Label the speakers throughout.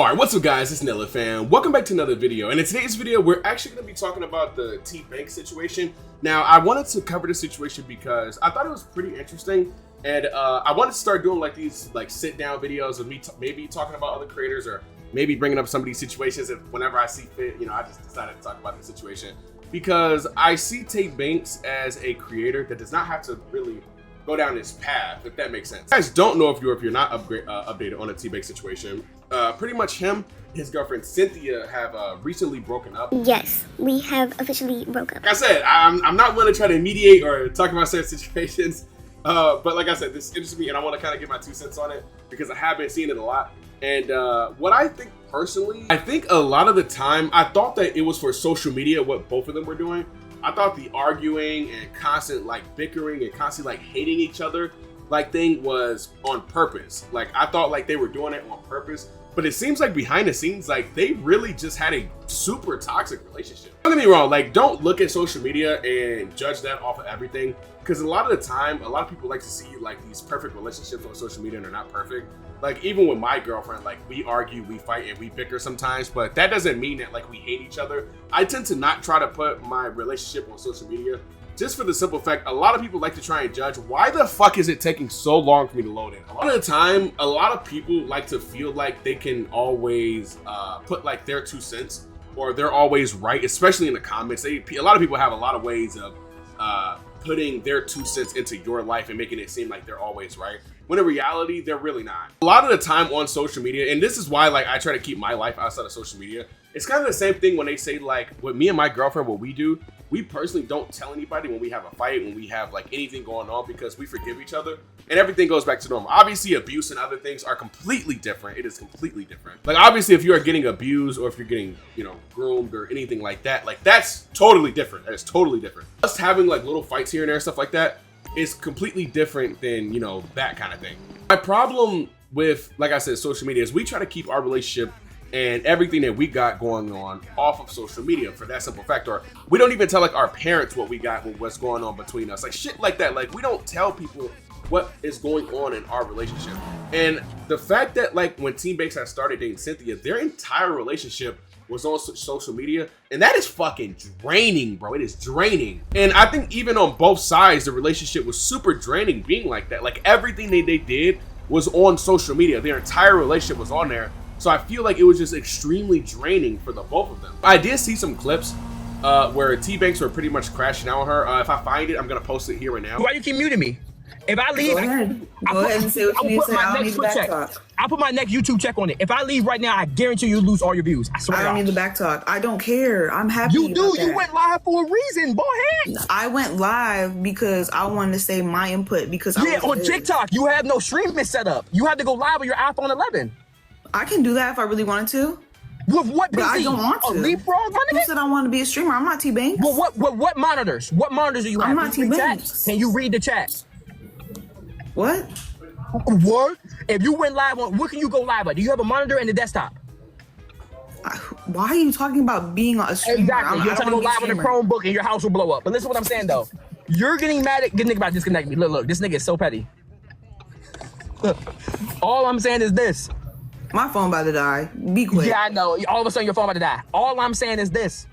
Speaker 1: Alright, what's up guys, it's Nella Fam. Welcome back to another video, and in today's video we're actually going to be talking about the tbvnks situation. Now I wanted to cover this situation because I thought it was pretty interesting, and I wanted to start doing like these sit down videos of me maybe talking about other creators, or maybe bringing up some of these situations if whenever I see fit. You know, I just decided to talk about the situation because I see tbvnks as a creator that does not have to really go down this path, if that makes sense. You guys don't know if you're not updated on the tbvnks situation. Pretty much him, his girlfriend Cynthia have recently broken up.
Speaker 2: Yes, we have officially broke up.
Speaker 1: Like I said, I'm not going to try to mediate or talk about certain situations, but like I said, this interests me and I want to kind of get my 2 cents on it because I have been seeing it a lot. And what I think personally, I think a lot of the time I thought that it was for social media what both of them were doing. I thought the arguing and constant bickering and constantly hating each other thing was on purpose. I thought they were doing it on purpose, but it seems like behind the scenes they really just had a super toxic relationship. Don't get me wrong, don't look at social media and judge that off of everything, because a lot of the time a lot of people like to see these perfect relationships on social media, and they're not perfect. Even with my girlfriend, we argue, we fight, and we bicker sometimes, but that doesn't mean that we hate each other. I tend to not try to put my relationship on social media, just for the simple fact, a lot of people like to try and judge. Why the fuck is it taking so long for me to load in? A lot of the time, a lot of people like to feel like they can always put their 2 cents, or they're always right, especially in the comments. A lot of people have a lot of ways of putting their 2 cents into your life and making it seem like they're always right, when in reality they're really not. A lot of the time on social media, and this is why I try to keep my life outside of social media, it's kind of the same thing when they say with me and my girlfriend, what we do, we personally don't tell anybody when we have a fight, when we have anything going on, because we forgive each other and everything goes back to normal. Obviously abuse and other things are completely different. It is completely different. Obviously if you are getting abused, or if you're getting groomed or anything like that, that's totally different. That is totally different. Us having little fights here and there, stuff like that, is completely different than that kind of thing. My problem with, like I said, social media is we try to keep our relationship and everything that we got going on off of social media, for that simple fact. Or we don't even tell our parents what we got, what's going on between us, shit like that. We don't tell people what is going on in our relationship. And the fact that when tbvnks had started dating Cynthia, their entire relationship was on social media, and that is fucking draining, bro. It is draining. And I think even on both sides, the relationship was super draining being like that. Everything they did was on social media. Their entire relationship was on there. So I feel it was just extremely draining for the both of them. I did see some clips where tbvnks were pretty much crashing out on her. If I find it, I'm gonna post it here right now.
Speaker 3: Why you keep muting me? If I leave,
Speaker 4: go ahead and say what you need to say. I don't need the back talk.
Speaker 3: I'll put my next YouTube check on it. If I leave right now, I guarantee you lose all your views. I swear.
Speaker 4: I don't need the back talk. I don't care. I'm happy.
Speaker 3: You do. You went live for a reason. Go ahead.
Speaker 4: I went live because I wanted to say my input, because
Speaker 3: yeah, on TikTok you have no streaming set up. You have to go live with your iPhone 11.
Speaker 4: I can do that if I really wanted to.
Speaker 3: With what PC?
Speaker 4: But I don't want to.
Speaker 3: Leapfrog, my nigga?
Speaker 4: Who said I want to be a streamer? I'm not tbvnks.
Speaker 3: Well, what monitors? What monitors do you have?
Speaker 4: I'm not tbvnks.
Speaker 3: Can you read the chat?
Speaker 4: What?
Speaker 3: What? If you went live on, what can you go live at? Do you have a monitor and a desktop?
Speaker 4: Why are you talking about being a streamer?
Speaker 3: Exactly. You're trying to go live on a Chromebook and your house will blow up. But listen to what I'm saying though. You're getting mad at this nigga about to disconnect me. Look, this nigga is so petty. Look, all I'm saying is this.
Speaker 4: My phone about to die. Be quick.
Speaker 3: Yeah, I know. All of a sudden your phone about to die. All I'm saying is this.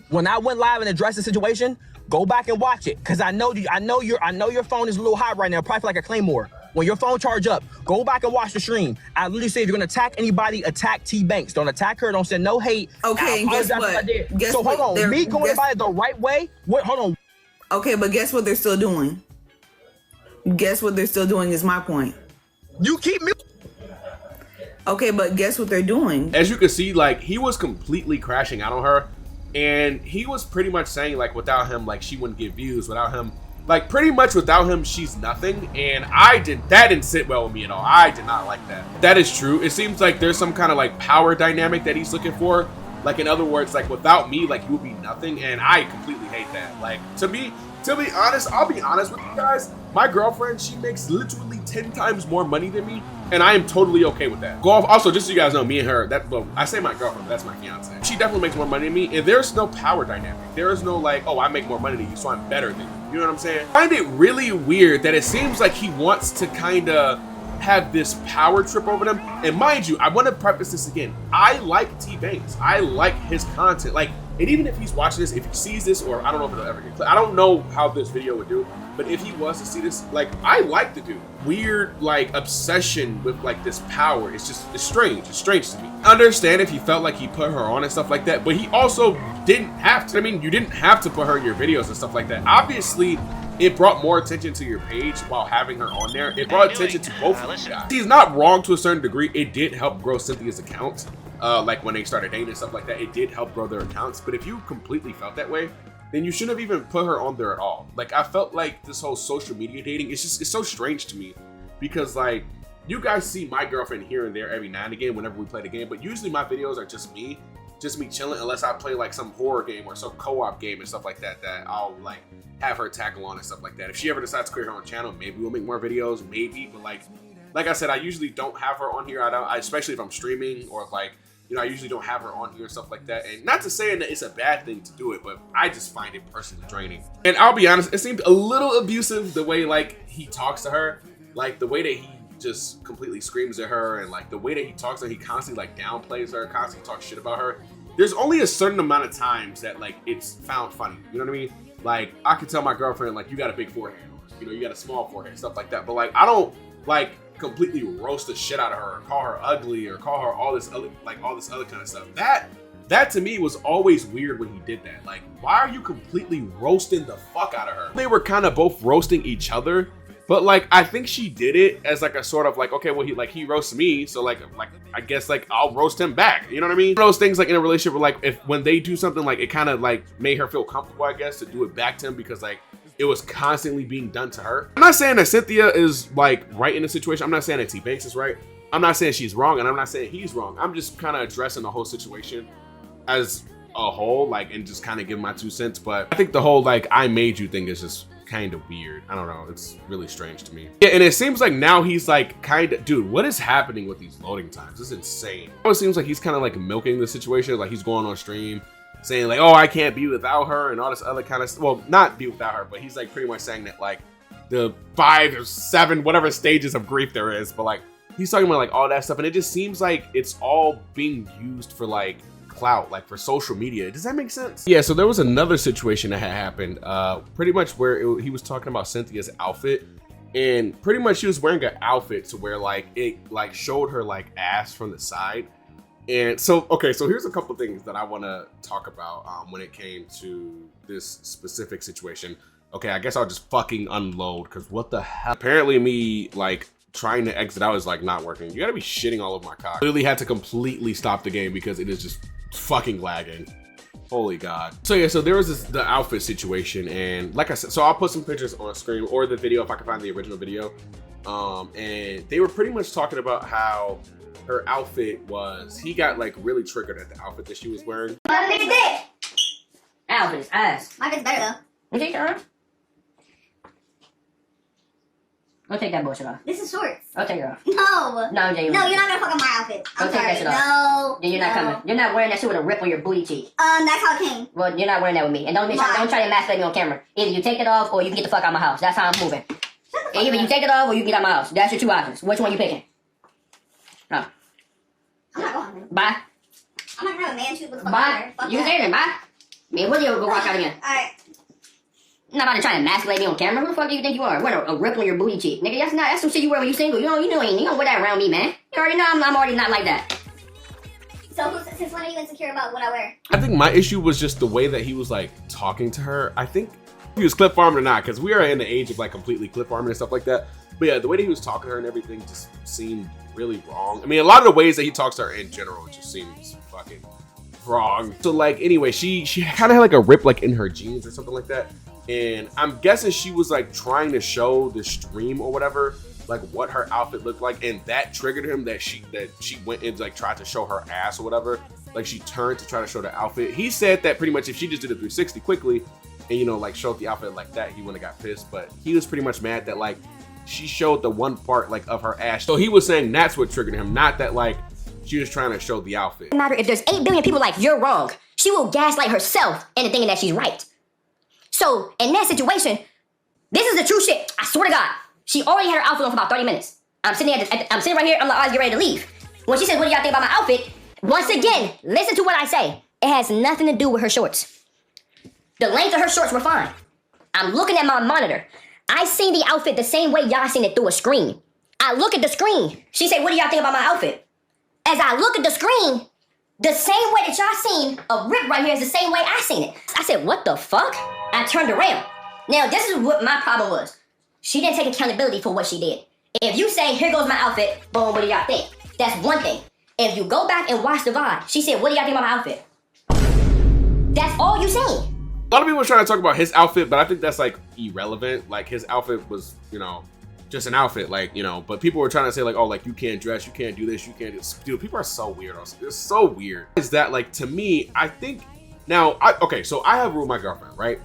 Speaker 3: When I went live and addressed the situation, go back and watch it, cause I know your phone is a little hot right now, probably like a Claymore. When your phone charge up, go back and watch the stream. I literally say if you're gonna attack anybody, attack tbvnks. Don't attack her. Don't send no hate.
Speaker 4: Okay, guess what?
Speaker 3: So hold on, me going about it the right way. What? Hold on.
Speaker 4: Okay, but guess what they're still doing? Guess what they're still doing is my point.
Speaker 3: You keep me.
Speaker 4: Okay, but guess what they're doing?
Speaker 1: As you can see, he was completely crashing out on her. And he was pretty much saying without him, she wouldn't get views. Without him, pretty much without him, she's nothing. And that didn't sit well with me at all. I did not like that. That is true. It seems like there's some kind of power dynamic that he's looking for. In other words, without me, you would be nothing. And I completely hate that. To be honest, I'll be honest with you guys. My girlfriend, she makes literally 10 times more money than me, and I am totally okay with that. Also, just so you guys know, me and her, I say my girlfriend, but that's my fiance. She definitely makes more money than me, and there's no power dynamic. There is no oh, I make more money than you, so I'm better than you. You know what I'm saying? I find it really weird that it seems like he wants to kind of have this power trip over them. And mind you, I want to preface this again. I like T-Banks. I like his content. Like, and even if he's watching this, if he sees this, or I don't know if it'll ever get clipped, I don't know how this video would do, but if he was to see this, like, I like the dude. Weird, like, obsession with, like, this power. It's just, it's strange. It's strange to me. I understand if he felt like he put her on and stuff like that, but he also didn't have to. I mean, you didn't have to put her in your videos and stuff like that. Obviously, it brought more attention to your page while having her on there. It brought attention to both of you guys. He's not wrong to a certain degree. It did help grow Cynthia's account. Like when they started dating and stuff like that, it did help grow their accounts. But if you completely felt that way, then you shouldn't have even put her on there at all. Like, I felt like this whole social media dating, it's so strange to me, because like, you guys see my girlfriend here and there every now and again whenever we play the game, but usually my videos are just me chilling, unless I play like some horror game or some co-op game and stuff like that, that I'll like have her tackle on and stuff like that. If she ever decides to create her own channel, maybe we'll make more videos, maybe, but like I said, I usually don't have her on here. Especially if I'm streaming, or like, you know, I usually don't have her on here and stuff like that. And not to say that it's a bad thing to do it, but I just find it personally draining. And I'll be honest, it seemed a little abusive the way like he talks to her, like the way that he just completely screams at her, and like the way that he talks to her, he constantly like downplays her, constantly talks shit about her. There's only a certain amount of times that like it's found funny, you know what I mean? Like, I could tell my girlfriend, like, you got a big forehead, you know, you got a small forehead, stuff like that. But like, I don't like completely roast the shit out of her, or call her ugly, or call her all this other kind of stuff. That to me was always weird when he did that. Like, why are you completely roasting the fuck out of her? They were kind of both roasting each other, but like, I think she did it as like a sort of like, okay, well, he roasts me, so like I guess like I'll roast him back, you know what I mean? Those things like in a relationship where like, when they do something, like it kind of like made her feel comfortable, I guess, to do it back to him, because like it was constantly being done to her. I'm not saying that Cynthia is like right in the situation. I'm not saying that T-Banks is right. I'm not saying she's wrong, and I'm not saying he's wrong. I'm just kind of addressing the whole situation as a whole, like, and just kind of giving my 2 cents. But I think the whole like I made you thing is just kind of weird. I don't know, it's really strange to me. Yeah, and it seems like now he's like kind of, dude, what is happening with these loading times? It's insane. It seems like he's kind of like milking the situation, like he's going on stream saying like, oh, I can't be without her and all this other kind of stuff. Well, not be without her, but he's like pretty much saying that like the 5 or 7 whatever stages of grief there is, but like he's talking about like all that stuff, and it just seems like it's all being used for like clout, like for social media. Does that make sense? Yeah, so there was another situation that had happened pretty much where he was talking about Cynthia's outfit, and pretty much she was wearing an outfit to where like it like showed her like ass from the side. And so, okay, so here's a couple things that I want to talk about when it came to this specific situation. Okay, I guess I'll just fucking unload, because what the hell? Apparently me like trying to exit out is like not working. You gotta be shitting all over my cock. I literally had to completely stop the game because it is just fucking lagging. Holy God. So yeah, so there was the outfit situation, and like I said, so I'll put some pictures on screen or the video if I can find the original video. And they were pretty much talking about how her outfit was, he got like really triggered at the outfit that she was wearing.
Speaker 5: My nigga dick.
Speaker 6: Outfit is ass.
Speaker 5: My bit's better though.
Speaker 6: You take that off? Go take that bullshit off.
Speaker 5: This is shorts.
Speaker 6: I'll take it off.
Speaker 5: No.
Speaker 6: No, Jay.
Speaker 5: No, you're not gonna fuck up my outfit. I'm
Speaker 6: Go take
Speaker 5: sorry.
Speaker 6: that shit off.
Speaker 5: No.
Speaker 6: Then you're not coming. You're not wearing that shit with a rip on your booty cheek.
Speaker 5: That's how it came.
Speaker 6: Well, you're not wearing that with me. And don't try to emasculate me on camera. Either you take it off or you can get the fuck out of my house. That's how I'm moving. Either you take it off or you get out of my house. That's your 2 options. Which one you picking? No.
Speaker 5: I'm not going.
Speaker 6: Bye.
Speaker 5: I'm not gonna have a man choose what the fuck
Speaker 6: Bye.
Speaker 5: Fuck
Speaker 6: You
Speaker 5: that.
Speaker 6: say then. Bye. Me and Woody will go walk out again.
Speaker 5: Alright.
Speaker 6: I'm not about to try to emasculate me on camera. Who the fuck do you think you are? Wearing a rip on your booty cheek. Nigga, that's some shit you wear when you single. You don't wear that around me, man. You already know I'm already not like that.
Speaker 5: So since when are you insecure about what I wear?
Speaker 1: I think my issue was just the way that he was like talking to her. I think he was clip farming or not, because we are in the age of like completely clip farming and stuff like that. But yeah, the way that he was talking to her and everything just seemed really wrong. I mean, a lot of the ways that he talks to her in general just seems fucking wrong. So like, anyway, she kind of had like a rip like in her jeans or something like that. And I'm guessing she was like trying to show the stream or whatever, like what her outfit looked like, and that triggered him that she went and like tried to show her ass or whatever. Like she turned to try to show the outfit. He said that pretty much if she just did a 360 quickly and, you know, like showed the outfit like that, he wouldn't have got pissed. But he was pretty much mad that like she showed the one part like of her ass. So he was saying that's what triggered him, not that like she was trying to show the outfit.
Speaker 6: No matter if there's 8 billion people like you're wrong, she will gaslight herself into thinking that she's right. So in that situation, this is the true shit. I swear to God, she already had her outfit on for about 30 minutes. I'm sitting I'm sitting right here. I'm like, I was getting ready to leave. When she says, what do y'all think about my outfit? Once again, listen to what I say. It has nothing to do with her shorts. The length of her shorts were fine. I'm looking at my monitor. I seen the outfit the same way y'all seen it through a screen. I look at the screen. She said, what do y'all think about my outfit? As I look at the screen, the same way that y'all seen a rip right here is the same way I seen it. I said, what the fuck? I turned around. Now, this is what my problem was. She didn't take accountability for what she did. If you say, here goes my outfit, boom, what do y'all think? That's one thing. If you go back and watch the VOD, she said, what do y'all think about my outfit? That's all you saying.
Speaker 1: A lot of people are trying to talk about his outfit, but I think that's like irrelevant. Like his outfit was, you know, just an outfit, like, you know, but people were trying to say like, oh, like you can't dress, you can't do this, you can't do this. Dude, people are so weird. It's so weird. Is that like, to me, I think now, okay, so I have a rule with my girlfriend, right?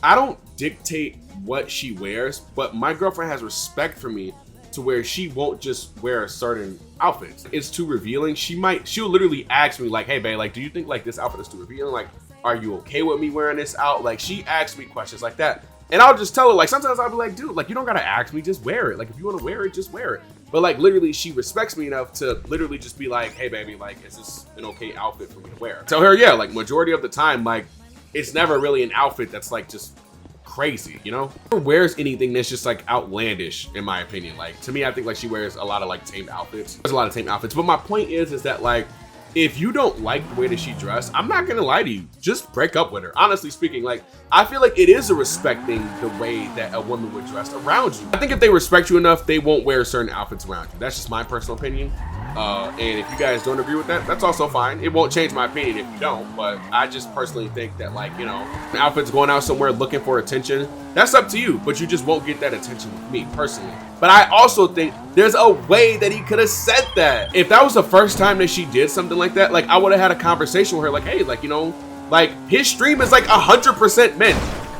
Speaker 1: I don't dictate what she wears, but my girlfriend has respect for me to where she won't just wear certain outfits. It's too revealing. She'll literally ask me like, hey babe, like, do you think like this outfit is too revealing? Like, are you okay with me wearing this out? Like, she asks me questions like that. And I'll just tell her, like, sometimes I'll be like, dude, like, you don't gotta ask me, just wear it. Like, if you wanna wear it, just wear it. But like, literally, she respects me enough to literally just be like, hey baby, like, is this an okay outfit for me to wear? Tell her, yeah, like majority of the time, like, it's never really an outfit that's like just crazy, you know? She wears anything that's just like outlandish, in my opinion. Like, to me, I think like she wears a lot of like tamed outfits. There's a lot of tamed outfits, but my point is that like, if you don't like the way that she dressed, I'm not gonna lie to you, just break up with her. Honestly speaking, like, I feel like it is a respecting the way that a woman would dress around you. I think if they respect you enough, they won't wear certain outfits around you. That's just my personal opinion. And if you guys don't agree with that, that's also fine. It won't change my opinion if you don't, but I just personally think that, like, you know, outfits going out somewhere looking for attention, that's up to you, but you just won't get that attention with me personally. But I also think there's a way that he could have said that. If that was the first time that she did something like that, like, I would have had a conversation with her like, hey, like, you know, like, his stream is like 100% men.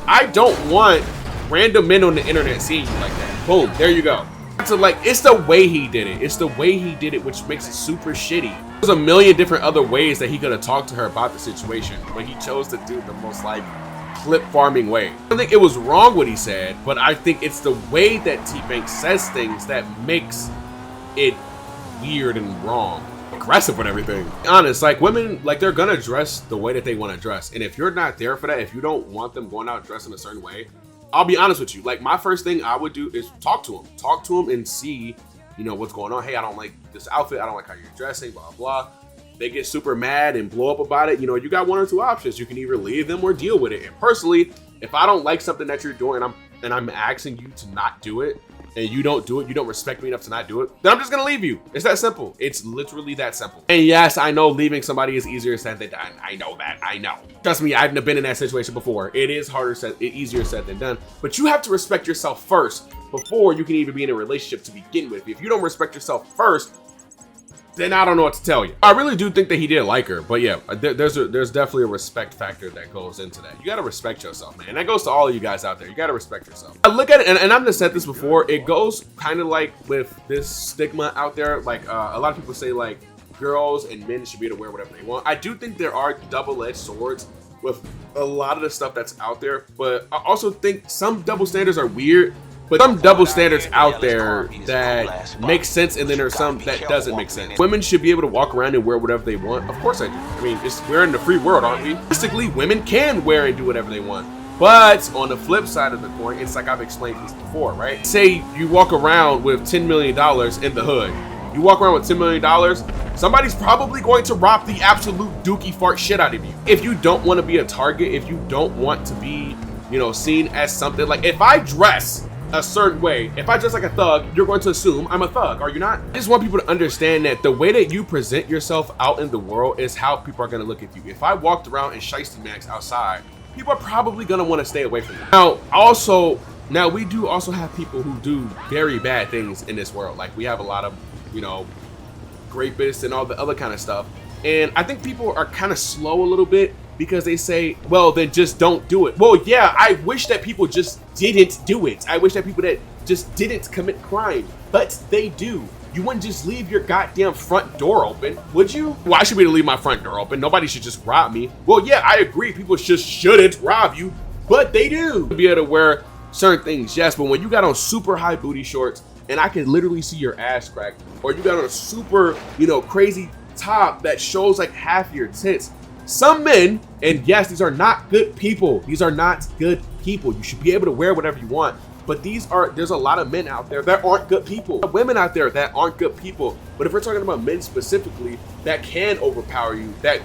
Speaker 1: I don't want random men on the internet seeing you like that. Boom, there you go. So like, it's the way he did it. It's the way he did it, which makes it super shitty. There's a million different other ways that he could have talked to her about the situation, but he chose to do the most like clip farming way. I don't think it was wrong what he said, but I think it's the way that tbvnks says things that makes it weird and wrong. Aggressive with everything. Honest, like, women, like, they're gonna dress the way that they want to dress, and if you're not there for that, if you don't want them going out dressing a certain way, I'll be honest with you, like, my first thing I would do is talk to him and see, you know, what's going on. Hey, I don't like this outfit, I don't like how you're dressing, blah blah. They get super mad and blow up about it. You know, you got one or two options. You can either leave them or deal with it. And personally, if I don't like something that you're doing and I'm asking you to not do it, and you don't do it, you don't respect me enough to not do it, then I'm just gonna leave you. It's that simple. It's literally that simple. And yes, I know leaving somebody is easier said than done. I know that, I know. Trust me, I've been in that situation before. It is easier said than done, but you have to respect yourself first before you can even be in a relationship to begin with. If you don't respect yourself first, then I don't know what to tell you. I really do think that he did like her, but yeah, there's definitely a respect factor that goes into that. You gotta respect yourself, man. That goes to all of you guys out there. You gotta respect yourself. I look at it, and I've just said this before, it goes kind of like with this stigma out there. Like, a lot of people say like girls and men should be able to wear whatever they want. I do think there are double-edged swords with a lot of the stuff that's out there, but I also think some double standards are weird. But some double standards out there that make sense, and then there's some that doesn't make sense. Women should be able to walk around and wear whatever they want. Of course I do. I mean, we're in the free world, aren't we? Basically, women can wear and do whatever they want. But on the flip side of the coin, it's like I've explained this before, right? Say you walk around with $10 million in the hood. You walk around with $10 million, somebody's probably going to rob the absolute dookie fart shit out of you. If you don't want to be a target, if you don't want to be, you know, seen as something, like, if I dress a certain way, if I dress like a thug, you're going to assume I'm a thug, are you not? I just want people to understand that the way that you present yourself out in the world is how people are going to look at you. If I walked around in shiesty max outside, people are probably going to want to stay away from me. Now we do also have people who do very bad things in this world. Like, we have a lot of, you know, rapists and all the other kind of stuff. And I think people are kind of slow a little bit because they say, well, then just don't do it. Well, yeah, I wish that people just didn't do it. I wish that people that just didn't commit crime, but they do. You wouldn't just leave your goddamn front door open, would you? Why should we leave my front door open? Nobody should just rob me. Well, yeah, I agree. People just shouldn't rob you, but they do. Be able to wear certain things, yes, but when you got on super high booty shorts, and I can literally see your ass crack, or you got on a super, you know, crazy top that shows like half your tits. Some men, and yes, these are not good people. These are not good people. You should be able to wear whatever you want. But there's a lot of men out there that aren't good people. Women out there that aren't good people. But if we're talking about men specifically, that can overpower you, that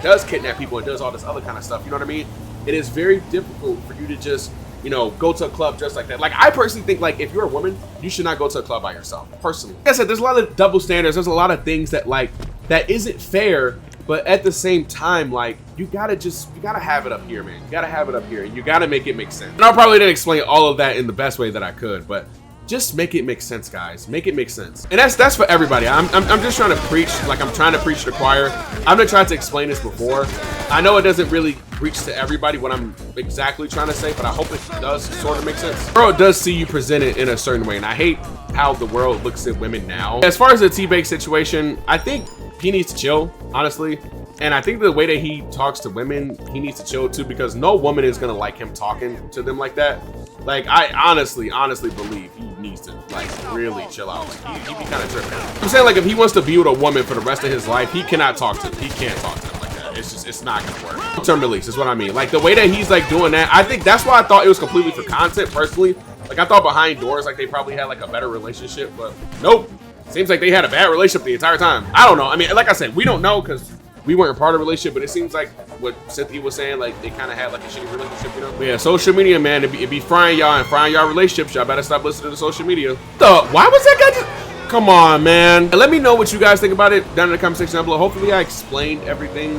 Speaker 1: does kidnap people and does all this other kind of stuff, you know what I mean? It is very difficult for you to just, you know, go to a club just like that. Like, I personally think, like, if you're a woman, you should not go to a club by yourself, personally. Like I said, there's a lot of double standards. There's a lot of things that, like, that isn't fair. But at the same time, like, you gotta have it up here, man. You gotta have it up here, and you gotta make it make sense. And I probably didn't explain all of that in the best way that I could, but just make it make sense, guys. Make it make sense. And that's for everybody. I'm just trying to preach, like I'm trying to preach to the choir. I've been trying to explain this before. I know it doesn't really reach to everybody what I'm exactly trying to say, but I hope it does sort of make sense. The world does see you presented in a certain way, and I hate how the world looks at women now. As far as the T-Bake situation, I think he needs to chill, honestly. And I think the way that he talks to women, he needs to chill too, because no woman is gonna like him talking to them like that. Like, I honestly believe he needs to, like, really chill out. Like, he be kind of tripping. I'm saying, like, if he wants to be with a woman for the rest of his life, he can't talk to them like that. It's not gonna work. Long-term release is what I mean. Like, the way that he's, like, doing that, I think that's why I thought it was completely for content, personally. Like, I thought behind doors, like, they probably had, like, a better relationship, but nope. Seems like they had a bad relationship the entire time. I don't know. I mean, like I said, we don't know because we weren't part of the relationship, but it seems like what Cynthia was saying, like, they kind of had, like, a shitty relationship, you know? But yeah, social media, man, it be frying y'all and frying y'all relationships. Y'all better stop listening to social media. Why was that guy just... Come on, man. Let me know what you guys think about it down in the comment section down below. Hopefully I explained everything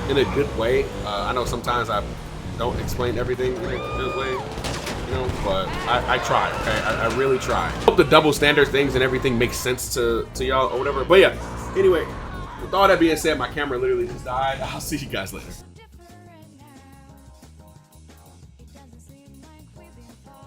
Speaker 1: in a good way. I know sometimes I don't explain everything in a good way, you know, but I try, okay? I really try. Hope the double standard things and everything makes sense to y'all or whatever. But yeah, anyway, with all that being said, my camera literally just died. I'll see you guys later.